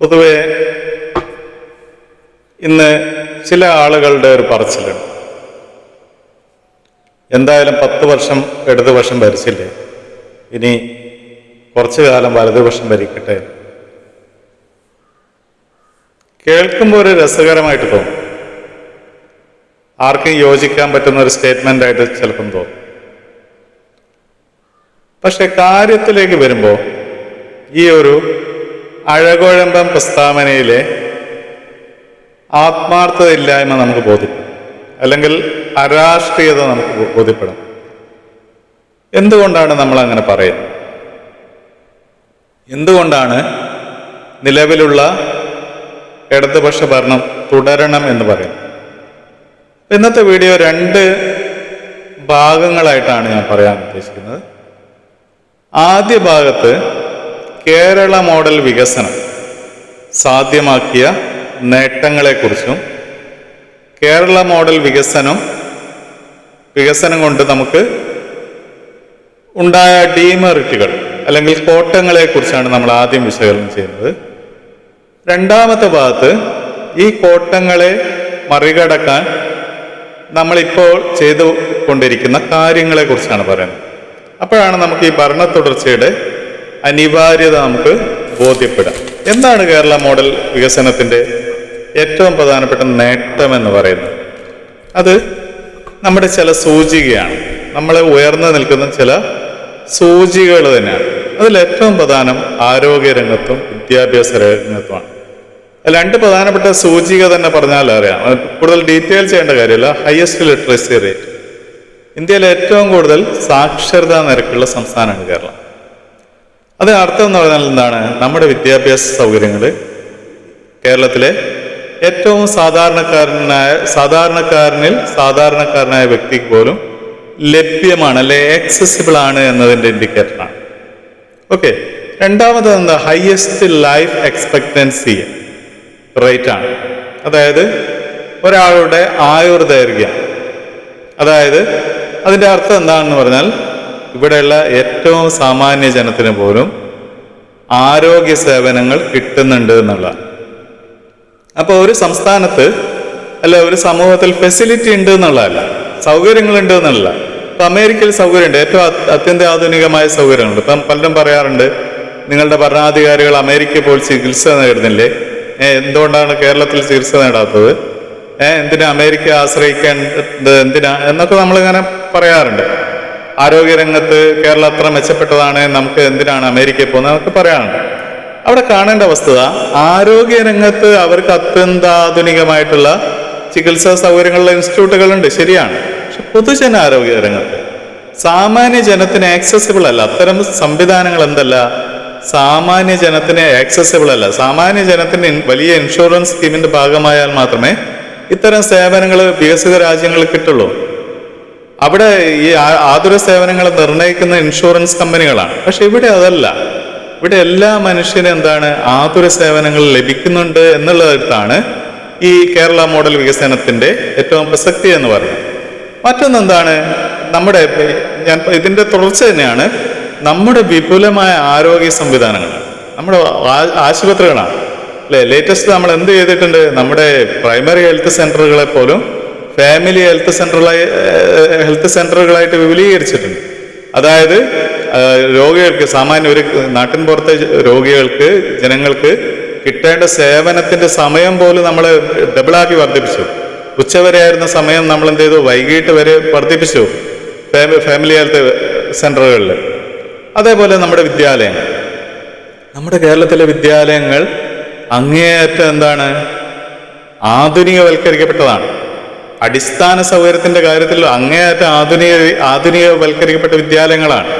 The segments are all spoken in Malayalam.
പൊതുവെ ഇന്ന് ചില ആളുകളുടെ ഒരു പറച്ചിലുണ്ട്, എന്തായാലും 10 വർഷം ഇടതുപക്ഷം ഭരിച്ചില്ലേ, ഇനി കുറച്ചു കാലം വലതുപക്ഷം ഭരിക്കട്ടെ. കേൾക്കുമ്പോൾ ഒരു രസകരമായിട്ട് തോന്നും, ആർക്കും യോജിക്കാൻ പറ്റുന്ന ഒരു സ്റ്റേറ്റ്മെന്റ് ആയിട്ട് ചിലപ്പം തോന്നും. പക്ഷെ കാര്യത്തിലേക്ക് വരുമ്പോൾ ഈ ഒരു അഴകുഴമ്പം പ്രസ്താവനയിലെ ആത്മാർത്ഥതയില്ലായ്മ നമുക്ക് ബോധ്യപ്പെടും, അല്ലെങ്കിൽ അരാഷ്ട്രീയത നമുക്ക് ബോധ്യപ്പെടും. എന്തുകൊണ്ടാണ് നമ്മൾ അങ്ങനെ പറയുന്നത്? എന്തുകൊണ്ടാണ് നിലവിലുള്ള ഇടതുപക്ഷ ഭരണം തുടരണം എന്ന് പറയുന്നത്? ഇന്നത്തെ വീഡിയോ 2 ഭാഗങ്ങളായിട്ടാണ് ഞാൻ പറയാൻ ഉദ്ദേശിക്കുന്നത്. ആദ്യ ഭാഗത്ത് കേരള മോഡൽ വികസനം സാധ്യമാക്കിയ നേട്ടങ്ങളെക്കുറിച്ചും കേരള മോഡൽ വികസനം കൊണ്ട് നമുക്ക് ഉണ്ടായ ഡീമെറിറ്റുകൾ അല്ലെങ്കിൽ കോട്ടങ്ങളെ കുറിച്ചാണ് നമ്മൾ ആദ്യം വിശകലനം ചെയ്യുന്നത്. രണ്ടാമത്തെ ഭാഗത്ത് ഈ കോട്ടങ്ങളെ മറികടക്കാൻ നമ്മളിപ്പോൾ ചെയ്തു കൊണ്ടിരിക്കുന്ന കാര്യങ്ങളെ കുറിച്ചാണ് പറയുന്നത്. അപ്പോഴാണ് നമുക്ക് ഈ ഭരണ തുടർച്ചയുടെ അനിവാര്യത നമുക്ക് ബോധ്യപ്പെടാം. എന്താണ് കേരള മോഡൽ വികസനത്തിന്റെ ഏറ്റവും പ്രധാനപ്പെട്ട നേട്ടം എന്ന് പറയുന്നത്? അത് നമ്മുടെ ചില സൂചികയാണ്, നമ്മളെ ഉയർന്നു നിൽക്കുന്ന ചില സൂചികകൾ തന്നെയാണ്. അതിൽ ഏറ്റവും പ്രധാനം ആരോഗ്യരംഗത്തും വിദ്യാഭ്യാസ രംഗത്തുമാണ്. 2 പ്രധാനപ്പെട്ട സൂചിക തന്നെ പറഞ്ഞാൽ അറിയാം, കൂടുതൽ ഡീറ്റെയിൽ ചെയ്യേണ്ട കാര്യമില്ല. ഹയസ്റ്റ് ലിറ്ററസി റേറ്റ്, ഇന്ത്യയിലെ ഏറ്റവും കൂടുതൽ സാക്ഷരതാ നിരക്കുള്ള സംസ്ഥാനമാണ് കേരളം. അത് അർത്ഥം എന്ന് പറഞ്ഞാൽ എന്താണ്? നമ്മുടെ വിദ്യാഭ്യാസ സൗകര്യങ്ങൾ കേരളത്തിലെ ഏറ്റവും സാധാരണക്കാരനായ വ്യക്തിക്ക് പോലും ലഭ്യമാണ്, അല്ലെ ആക്സസിബിൾ ആണ് എന്നതിൻ്റെ ഇൻഡിക്കേറ്ററാണ്. ഓക്കെ. രണ്ടാമത് എന്താ? ഹയസ്റ്റ് ലൈഫ് എക്സ്പെക്ടൻസി റേറ്റ് ആണ്. അതായത് ഒരാളുടെ ആയുർദൈർഘ്യം, അതായത് അതിൻ്റെ അർത്ഥം എന്താണെന്ന് പറഞ്ഞാൽ ഇവിടെയുള്ള ഏറ്റവും സാമാന്യ ജനത്തിന് പോലും ആരോഗ്യ സേവനങ്ങൾ കിട്ടുന്നുണ്ട് എന്നുള്ളതാണ്. അപ്പോൾ ഒരു സംസ്ഥാനത്ത് അല്ല ഒരു സമൂഹത്തിൽ ഫെസിലിറ്റി ഉണ്ട് എന്നുള്ളതല്ല, സൗകര്യങ്ങളുണ്ട് എന്നുള്ള. ഇപ്പം അമേരിക്കയിൽ സൗകര്യമുണ്ട്, ഏറ്റവും അത്യന്താധുനികമായ സൗകര്യങ്ങളുണ്ട്. ഇപ്പം പലരും പറയാറുണ്ട്, നിങ്ങളുടെ ഭരണാധികാരികൾ അമേരിക്കയിൽ പോയി ചികിത്സ നേടുന്നില്ലേ, എന്തുകൊണ്ടാണ് കേരളത്തിൽ ചികിത്സ നേടാത്തത്, എന്തിനാ അമേരിക്ക ആശ്രയിക്കേണ്ടത്, എന്തിനാ എന്നൊക്കെ നമ്മളിങ്ങനെ പറയാറുണ്ട്. ആരോഗ്യരംഗത്ത് കേരളം അത്ര മെച്ചപ്പെട്ടതാണ്, നമുക്ക് എന്തിനാണ് അമേരിക്കയിൽ പോകുന്നത് എന്നൊക്കെ പറയാറുണ്ട്. അവിടെ കാണേണ്ട വസ്തുത, ആരോഗ്യരംഗത്ത് അവർക്ക് അത്യന്താധുനികമായിട്ടുള്ള ചികിത്സാ സൗകര്യങ്ങളുള്ള ഇൻസ്റ്റിറ്റ്യൂട്ടുകളുണ്ട്, ശരിയാണ്. പക്ഷെ പൊതുജന ആരോഗ്യ രംഗത്ത് സാമാന്യ ജനത്തിന് ആക്സസിബിൾ അല്ല. അത്തരം സംവിധാനങ്ങൾ എന്തല്ല, സാമാന്യ ജനത്തിന് ആക്സസിബിൾ അല്ല. സാമാന്യ ജനത്തിന് വലിയ ഇൻഷുറൻസ് സ്കീമിന്റെ ഭാഗമായാൽ മാത്രമേ ഇത്തരം സേവനങ്ങൾ വികസിത രാജ്യങ്ങളിൽ കിട്ടുള്ളൂ. അവിടെ ഈ ആതുര സേവനങ്ങൾ നിർണ്ണയിക്കുന്ന ഇൻഷുറൻസ് കമ്പനികളാണ്. പക്ഷെ ഇവിടെ അതല്ല. ഇവിടെ എല്ലാ മനുഷ്യനും എന്താണ്, ആതുര സേവനങ്ങൾ ലഭിക്കുന്നുണ്ട് എന്നുള്ളതാണ് ഈ കേരള മോഡൽ വികസനത്തിന്റെ ഏറ്റവും പ്രസക്തി എന്ന് പറയുന്നത്. മറ്റൊന്നെന്താണ്, ഞാൻ ഇതിന്റെ തുടർച്ച തന്നെയാണ് നമ്മുടെ വിപുലമായ ആരോഗ്യ സംവിധാനങ്ങളാണ്, നമ്മുടെ ആശുപത്രികളാണ്, അല്ലെ. ലേറ്റസ്റ്റ് നമ്മൾ എന്ത് ചെയ്തിട്ടുണ്ട്, നമ്മുടെ പ്രൈമറി ഹെൽത്ത് സെന്ററുകളെ പോലും ഫാമിലി ഹെൽത്ത് സെന്ററുകളായിട്ട് വിപുലീകരിച്ചിട്ടുണ്ട്. അതായത് രോഗികൾക്ക്, സാമാന്യ ഒരു നാട്ടിൻ പുറത്തെ രോഗികൾക്ക്, ജനങ്ങൾക്ക് കിട്ടേണ്ട സേവനത്തിന്റെ സമയം പോലും നമ്മൾ ഡബിളാക്കി വർദ്ധിപ്പിച്ചു. ഉച്ചവരെ ആയിരുന്ന സമയം നമ്മൾ എന്ത് ചെയ്തു, വൈകിട്ട് വരെ വർദ്ധിപ്പിച്ചു ഫാമിലി ഹെൽത്ത് സെന്ററുകളിൽ. അതേപോലെ നമ്മുടെ കേരളത്തിലെ വിദ്യാലയങ്ങൾ അങ്ങേയറ്റം എന്താണ്, ആധുനികവൽക്കരിക്കപ്പെട്ടതാണ്. അടിസ്ഥാന സൗകര്യത്തിന്റെ കാര്യത്തിൽ അങ്ങേയറ്റം ആധുനികവൽക്കരിക്കപ്പെട്ട വിദ്യാലയങ്ങളാണ്.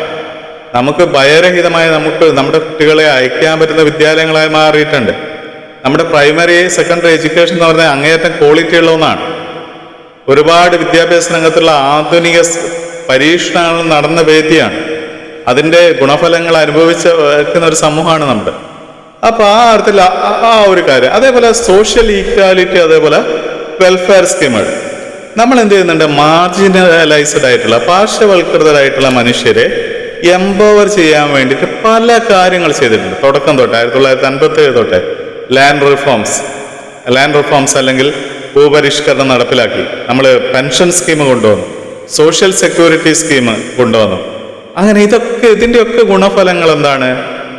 നമുക്ക് ഭയരഹിതമായി നമ്മുടെ കുട്ടികളെ അയക്കാൻ പറ്റുന്ന വിദ്യാലയങ്ങളായി മാറിയിട്ടുണ്ട്. നമ്മുടെ പ്രൈമറി സെക്കൻഡറി എഡ്യൂക്കേഷൻ എന്ന് പറഞ്ഞാൽ അങ്ങേയറ്റം ക്വാളിറ്റി ഉള്ള ഒന്നാണ്. ഒരുപാട് വിദ്യാഭ്യാസ രംഗത്തുള്ള ആധുനിക പരീക്ഷണങ്ങൾ നടന്ന വേദിയാണ്. അതിൻ്റെ ഗുണഫലങ്ങൾ അനുഭവിക്കുന്ന ഒരു സമൂഹമാണ് നമ്മുടെ. അപ്പൊ ആ അർത്ഥത്തിൽ ആ ഒരു കാര്യം. അതേപോലെ സോഷ്യൽ ഈക്വാലിറ്റി, അതേപോലെ വെൽഫെയർ സ്കീമുകൾ നമ്മൾ എന്ത് ചെയ്യുന്നുണ്ട്, മാർജിനലൈസ്ഡ് ആയിട്ടുള്ള പാർശ്വവൽകൃതരായിട്ടുള്ള മനുഷ്യരെ എംപവർ ചെയ്യാൻ വേണ്ടിയിട്ട് പല കാര്യങ്ങൾ ചെയ്തിട്ടുണ്ട്. തുടക്കം തൊട്ട് 1957 തൊട്ട് ലാൻഡ് റിഫോംസ് അല്ലെങ്കിൽ ഭൂപരിഷ്കരണം നടപ്പിലാക്കി. നമ്മൾ പെൻഷൻ സ്കീം കൊണ്ടുവന്നു, സോഷ്യൽ സെക്യൂരിറ്റി സ്കീം കൊണ്ടുവന്നു. അങ്ങനെ ഇതിൻ്റെയൊക്കെ ഗുണഫലങ്ങൾ എന്താണ്?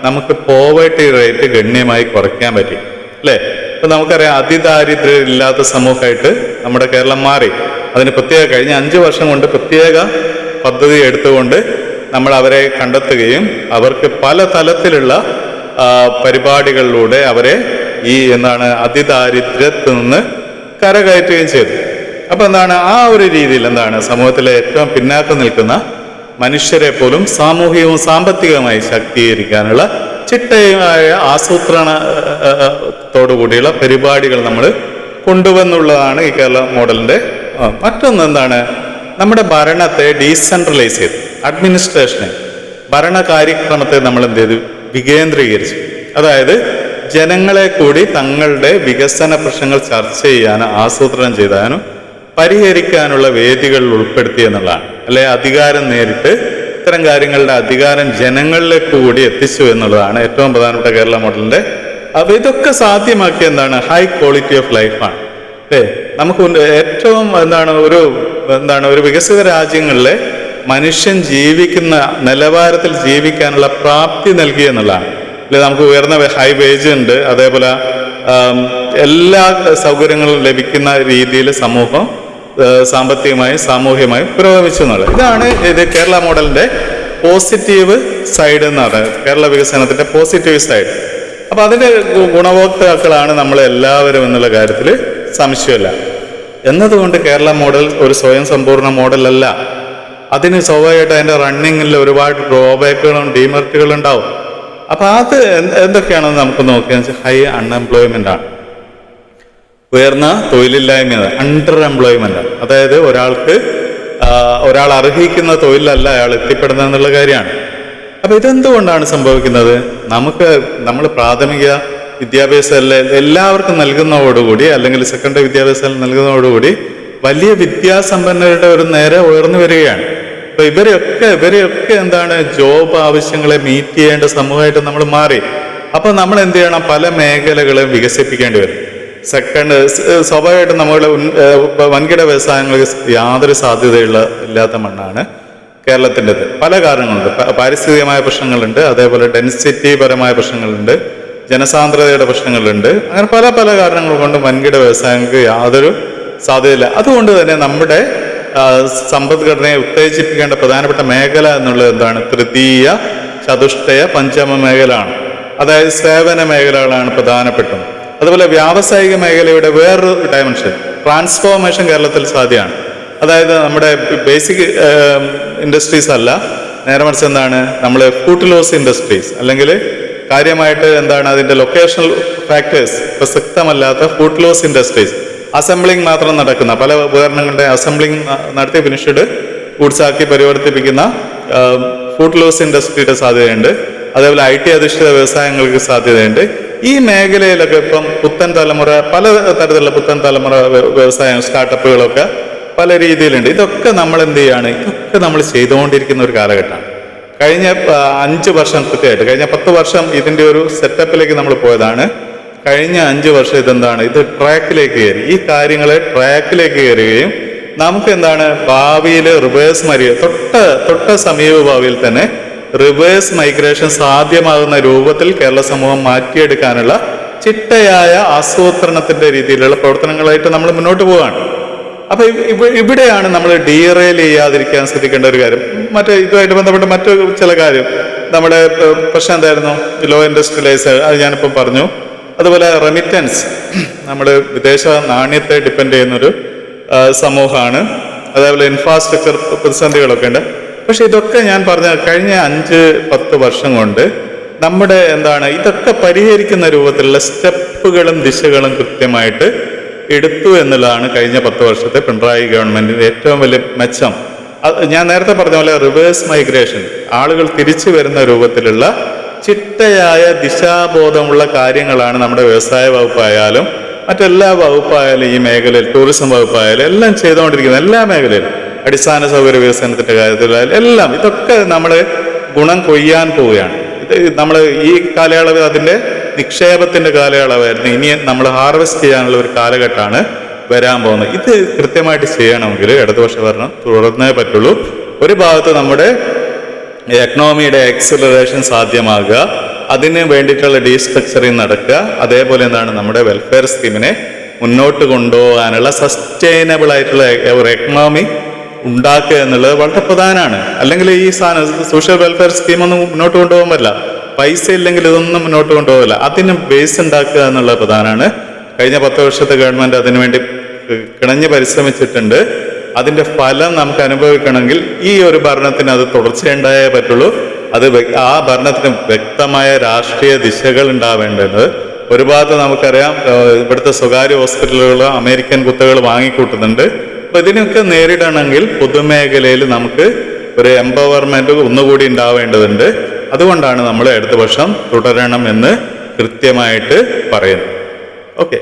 നമുക്ക് പോവർട്ടി റേറ്റ് ഗണ്യമായി കുറയ്ക്കാൻ പറ്റി, അല്ലേ? ഇപ്പം നമുക്കറിയാം, അതിദാരിദ്ര്യം ഇല്ലാത്ത സമൂഹമായിട്ട് നമ്മുടെ കേരളം മാറി. അതിന് കഴിഞ്ഞ 5 വർഷം കൊണ്ട് പ്രത്യേക പദ്ധതി എടുത്തുകൊണ്ട് നമ്മൾ അവരെ കണ്ടെത്തുകയും അവർക്ക് പല തലത്തിലുള്ള പരിപാടികളിലൂടെ അവരെ അതിദാരിദ്ര്യത്തിൽ നിന്ന് കരകയറ്റുകയും ചെയ്തു. അപ്പൊ ആ ഒരു രീതിയിൽ സമൂഹത്തിലെ ഏറ്റവും പിന്നാക്കം നിൽക്കുന്ന മനുഷ്യരെ പോലും സാമൂഹികവും സാമ്പത്തികവുമായി ശാക്തീകരിക്കാനുള്ള ചിട്ടയായ ആസൂത്രണത്തോടുകൂടിയുള്ള പരിപാടികൾ നമ്മൾ കൊണ്ടുവന്നുള്ളതാണ് ഈ കേരള മോഡലിന്റെ. മറ്റൊന്ന് നമ്മുടെ ഭരണത്തെ ഡീസെൻട്രലൈസ് ചെയ്തു. അഡ്മിനിസ്ട്രേഷനെ, ഭരണകാര്യക്രമത്തെ നമ്മൾ വികേന്ദ്രീകരിച്ചു. അതായത് ജനങ്ങളെ കൂടി തങ്ങളുടെ വികസന പ്രശ്നങ്ങൾ ചർച്ച ചെയ്യാനും ആസൂത്രണം ചെയ്യാനും പരിഹരിക്കാനുള്ള വേദികളിൽ ഉൾപ്പെടുത്തി എന്നുള്ളതാണ്. അല്ലെ, അധികാരം നേരിട്ട് ഇത്തരം കാര്യങ്ങളുടെ അധികാരം ജനങ്ങളിലേക്ക് കൂടി എത്തിച്ചു എന്നുള്ളതാണ് ഏറ്റവും പ്രധാനപ്പെട്ട കേരള മോഡലിന്റെ. അപ്പൊ ഇതൊക്കെ സാധ്യമാക്കിയ ഹൈ ക്വാളിറ്റി ഓഫ് ലൈഫാണ്. അല്ലേ, നമുക്ക് ഏറ്റവും ഒരു വികസിത രാജ്യങ്ങളിലെ മനുഷ്യൻ ജീവിക്കുന്ന നിലവാരത്തിൽ ജീവിക്കാനുള്ള പ്രാപ്തി നൽകി എന്നുള്ളതാണ്. അല്ലെ, നമുക്ക് ഉയർന്ന ഹൈ വേജ് ഉണ്ട്, അതേപോലെ എല്ലാ സൗകര്യങ്ങളും ലഭിക്കുന്ന രീതിയിൽ സമൂഹം സാമ്പത്തികമായും സാമൂഹികമായും പുരോഗമിച്ചു എന്നുള്ളത്. ഇതാണ് കേരള മോഡലിന്റെ പോസിറ്റീവ് സൈഡ് എന്ന് പറയുന്നത്, കേരള വികസനത്തിന്റെ പോസിറ്റീവ് സൈഡ്. അപ്പൊ അതിന്റെ ഗുണഭോക്താക്കളാണ് നമ്മൾ എല്ലാവരും എന്നുള്ള കാര്യത്തിൽ സംശയമില്ല. എന്നതുകൊണ്ട് കേരള മോഡൽ ഒരു സ്വയം സമ്പൂർണ്ണ മോഡലല്ല. അതിന് സ്വാഭാവികമായിട്ട് അതിന്റെ റണ്ണിങ്ങിൽ ഒരുപാട് ഡ്രോബാക്കുകളും ഡീമെറിറ്റുകളും ഉണ്ടാവും. അപ്പൊ അത് എന്തൊക്കെയാണെന്ന് നമുക്ക് നോക്കിയാൽ ഹൈ അൺഎംപ്ലോയ്മെന്റ് ആണ്, ഉയർന്ന തൊഴിലില്ലായ്മ, അണ്ടർ എംപ്ലോയ്മെന്റ്. അതായത് ഒരാൾ അർഹിക്കുന്ന തൊഴിലല്ല അയാൾ എത്തിപ്പെടുന്നത് എന്നുള്ള കാര്യമാണ്. അപ്പൊ ഇതെന്തുകൊണ്ടാണ് സംഭവിക്കുന്നത്? നമ്മൾ പ്രാഥമിക വിദ്യാഭ്യാസം എല്ലാവർക്കും നൽകുന്നതോടുകൂടി, അല്ലെങ്കിൽ സെക്കൻഡറി വിദ്യാഭ്യാസം നൽകുന്നതോടുകൂടി വലിയ വിദ്യാസമ്പന്നരുടെ ഒരു നേരെ ഉയർന്നു വരികയാണ്. അപ്പൊ ഇവരെയൊക്കെ ജോബ് ആവശ്യങ്ങളെ മീറ്റ് ചെയ്യേണ്ട സമൂഹമായിട്ട് നമ്മൾ മാറി. അപ്പൊ നമ്മൾ എന്ത് ചെയ്യണം? പല മേഖലകളും വികസിപ്പിക്കേണ്ടി വരും. സ്വാഭാവികമായിട്ടും നമ്മുടെ വൻകിട വ്യവസായങ്ങൾക്ക് യാതൊരു ഇല്ലാത്ത മണ്ണാണ് കേരളത്തിൻ്റെത്. പല കാരണങ്ങളുണ്ട്. പാരിസ്ഥിതികമായ പ്രശ്നങ്ങളുണ്ട്, അതേപോലെ ഡെൻസിറ്റി പരമായ പ്രശ്നങ്ങളുണ്ട്, ജനസാന്ദ്രതയുടെ പ്രശ്നങ്ങളുണ്ട്. അങ്ങനെ പല പല കാരണങ്ങൾ കൊണ്ട് വൻകിട വ്യവസായങ്ങൾക്ക് യാതൊരു സാധ്യതയില്ല. അതുകൊണ്ട് തന്നെ നമ്മുടെ സമ്പദ്ഘടനയെ ഉത്തേജിപ്പിക്കേണ്ട പ്രധാനപ്പെട്ട മേഖല എന്നുള്ളത് തൃതീയ, ചതുഷ്ടയ, പഞ്ചമ മേഖലയാണ്. അതായത് സേവന മേഖലകളാണ് പ്രധാനപ്പെട്ടത്. അതുപോലെ വ്യാവസായിക മേഖലയുടെ വേറൊരു ഡയമെൻഷൻ, ട്രാൻസ്ഫോർമേഷൻ കേരളത്തിൽ സാധ്യമാണ്. അതായത് നമ്മുടെ ബേസിക് ഇൻഡസ്ട്രീസ് അല്ല, നേരെ മറിച്ച് നമ്മൾ ഫുഡ് ലോസ് ഇൻഡസ്ട്രീസ്, അല്ലെങ്കിൽ കാര്യമായിട്ട് അതിന്റെ ലൊക്കേഷണൽ ഫാക്ടേഴ്സ് പ്രസക്തമല്ലാത്ത ഫുഡ് ലോസ് ഇൻഡസ്ട്രീസ്, അസംബ്ലിംഗ് മാത്രം നടക്കുന്ന പല ഉപകരണങ്ങളുടെ അസംബ്ലിംഗ് നടത്തി ഫിനിഷ്ഡ് ഗുഡ്സ് ആക്കി പരിവർത്തിപ്പിക്കുന്ന ഫുഡ് ലോസ് ഇൻഡസ്ട്രിയുടെ സാധ്യതയുണ്ട്. അതേപോലെ IT അധിഷ്ഠിത വ്യവസായങ്ങൾക്ക് സാധ്യതയുണ്ട്. ഈ മേഖലയിലൊക്കെ ഇപ്പം പല തരത്തിലുള്ള പുത്തൻ തലമുറ വ്യവസായം, സ്റ്റാർട്ടപ്പുകളൊക്കെ പല രീതിയിലുണ്ട്. ഇതൊക്കെ നമ്മൾ എന്ത് ചെയ്യാണ്? ഇതൊക്കെ നമ്മൾ ചെയ്തുകൊണ്ടിരിക്കുന്ന ഒരു കാലഘട്ടമാണ്. കഴിഞ്ഞ 5 വർഷം കൃത്യമായിട്ട്, കഴിഞ്ഞ 10 വർഷം ഇതിന്റെ ഒരു സെറ്റപ്പിലേക്ക് നമ്മൾ പോയതാണ്. കഴിഞ്ഞ 5 വർഷം ഇത് ട്രാക്കിലേക്ക് കയറി. ഈ കാര്യങ്ങളെ ട്രാക്കിലേക്ക് കയറുകയും നമുക്ക് ഭാവിയിൽ തൊട്ട സമീപ ഭാവിയിൽ തന്നെ റിവേഴ്സ് മൈഗ്രേഷൻ സാധ്യമാകുന്ന രൂപത്തിൽ കേരള സമൂഹം മാറ്റിയെടുക്കാനുള്ള ചിട്ടയായ ആസൂത്രണത്തിന്റെ രീതിയിലുള്ള പ്രവർത്തനങ്ങളായിട്ട് നമ്മൾ മുന്നോട്ട് പോവുകയാണ്. അപ്പൊ ഇവിടെയാണ് നമ്മൾ ഡീറെയിൽ ചെയ്യാതിരിക്കാൻ ശ്രദ്ധിക്കേണ്ട ഒരു കാര്യം. ഇതുമായിട്ട് ബന്ധപ്പെട്ട മറ്റു ചില കാര്യം, നമ്മുടെ പ്രശ്നം എന്തായിരുന്നു? ലോ ഇൻഡസ്ട്രിയലൈസ്, അത് ഞാനിപ്പം പറഞ്ഞു. അതുപോലെ റെമിറ്റൻസ്, നമ്മൾ വിദേശ നാണ്യത്തെ ഡിപ്പെൻഡ് ചെയ്യുന്നൊരു സമൂഹമാണ്. അതേപോലെ ഇൻഫ്രാസ്ട്രക്ചർ പ്രതിസന്ധികളൊക്കെ ഉണ്ട്. പക്ഷെ ഇതൊക്കെ ഞാൻ പറഞ്ഞ കഴിഞ്ഞ 5-10 വർഷം കൊണ്ട് നമ്മുടെ ഇതൊക്കെ പരിഹരിക്കുന്ന രൂപത്തിലുള്ള സ്റ്റെപ്പുകളും ദിശകളും കൃത്യമായിട്ട് എടുത്തു എന്നുള്ളതാണ് കഴിഞ്ഞ 10 വർഷത്തെ പിണറായി ഗവൺമെന്റിന്റെ ഏറ്റവും വലിയ മെച്ചം. ഞാൻ നേരത്തെ പറഞ്ഞ പോലെ റിവേഴ്സ് മൈഗ്രേഷൻ, ആളുകൾ തിരിച്ചു വരുന്ന രൂപത്തിലുള്ള ചിട്ടയായ ദിശാബോധമുള്ള കാര്യങ്ങളാണ് നമ്മുടെ വ്യവസായ വകുപ്പായാലും മറ്റെല്ലാ വകുപ്പായാലും ഈ മേഖലയിൽ, ടൂറിസം വകുപ്പായാലും എല്ലാം ചെയ്തുകൊണ്ടിരിക്കുന്നത്. എല്ലാ മേഖലയിലും, അടിസ്ഥാന സൗകര്യ വികസനത്തിന്റെ കാര്യത്തിലായാലും എല്ലാം ഇതൊക്കെ നമ്മൾ ഗുണം കൊയ്യാൻ പോവുകയാണ്. നമ്മൾ ഈ കാലയളവിൽ അതിന്റെ നിക്ഷേപത്തിന്റെ കാലയളവായിരുന്നു. ഇനി നമ്മൾ ഹാർവെസ്റ്റ് ചെയ്യാനുള്ള ഒരു കാലഘട്ടമാണ് വരാൻ പോകുന്നത്. ഇത് കൃത്യമായിട്ട് ചെയ്യണമെങ്കിൽ ഇടതുപക്ഷ ഭരണം തുടർന്നേ പറ്റുള്ളൂ. ഒരു ഭാഗത്ത് നമ്മുടെ എക്കണോമിയുടെ എക്സലറേഷൻ സാധ്യമാകുക, അതിന് വേണ്ടിയിട്ടുള്ള ഡീസ്ട്രക്ചറിങ് നടക്കുക, അതേപോലെ എന്താണ് നമ്മുടെ വെൽഫെയർ സ്കീമിനെ മുന്നോട്ട് കൊണ്ടുപോകാനുള്ള സസ്റ്റൈനബിൾ ആയിട്ടുള്ള ഒരു എക്കണോമി ഉണ്ടാക്കുക എന്നുള്ളത് വളരെ പ്രധാനമാണ്. അല്ലെങ്കിൽ ഈ സോഷ്യൽ വെൽഫെയർ സ്കീമൊന്നും മുന്നോട്ട് കൊണ്ടുപോകാൻ പറ്റില്ല. പൈസ ഇല്ലെങ്കിൽ ഇതൊന്നും മുന്നോട്ട് കൊണ്ടുപോകില്ല. അതിന് ബേസ് ഉണ്ടാക്കുക എന്നുള്ളത് പ്രധാനമാണ്. കഴിഞ്ഞ 10 വർഷത്തെ ഗവൺമെന്റ് അതിനുവേണ്ടി കിണഞ്ഞ് പരിശ്രമിച്ചിട്ടുണ്ട്. അതിന്റെ ഫലം നമുക്ക് അനുഭവിക്കണമെങ്കിൽ ഈ ഒരു ഭരണത്തിന് അത് തുടർച്ചയുണ്ടായേ പറ്റുള്ളൂ. അത് ആ ഭരണത്തിന് വ്യക്തമായ രാഷ്ട്രീയ ദിശകൾ ഉണ്ടാവേണ്ടത്. ഒരു ഭാഗത്ത് നമുക്കറിയാം ഇവിടുത്തെ സ്വകാര്യ ഹോസ്പിറ്റലുകൾ അമേരിക്കൻ കുത്തകൾ വാങ്ങിക്കൂട്ടുന്നുണ്ട്. അപ്പൊ ഇതിനൊക്കെ നേരിടണമെങ്കിൽ പൊതുമേഖലയിൽ നമുക്ക് ഒരു എംപവർമെന്റ് ഒന്നുകൂടി ഉണ്ടാവേണ്ടതുണ്ട്. അതുകൊണ്ടാണ് നമ്മൾ ഇടതുപക്ഷം തുടരണം എന്ന് കൃത്യമായിട്ട് പറയുന്നത്. ഓക്കെ.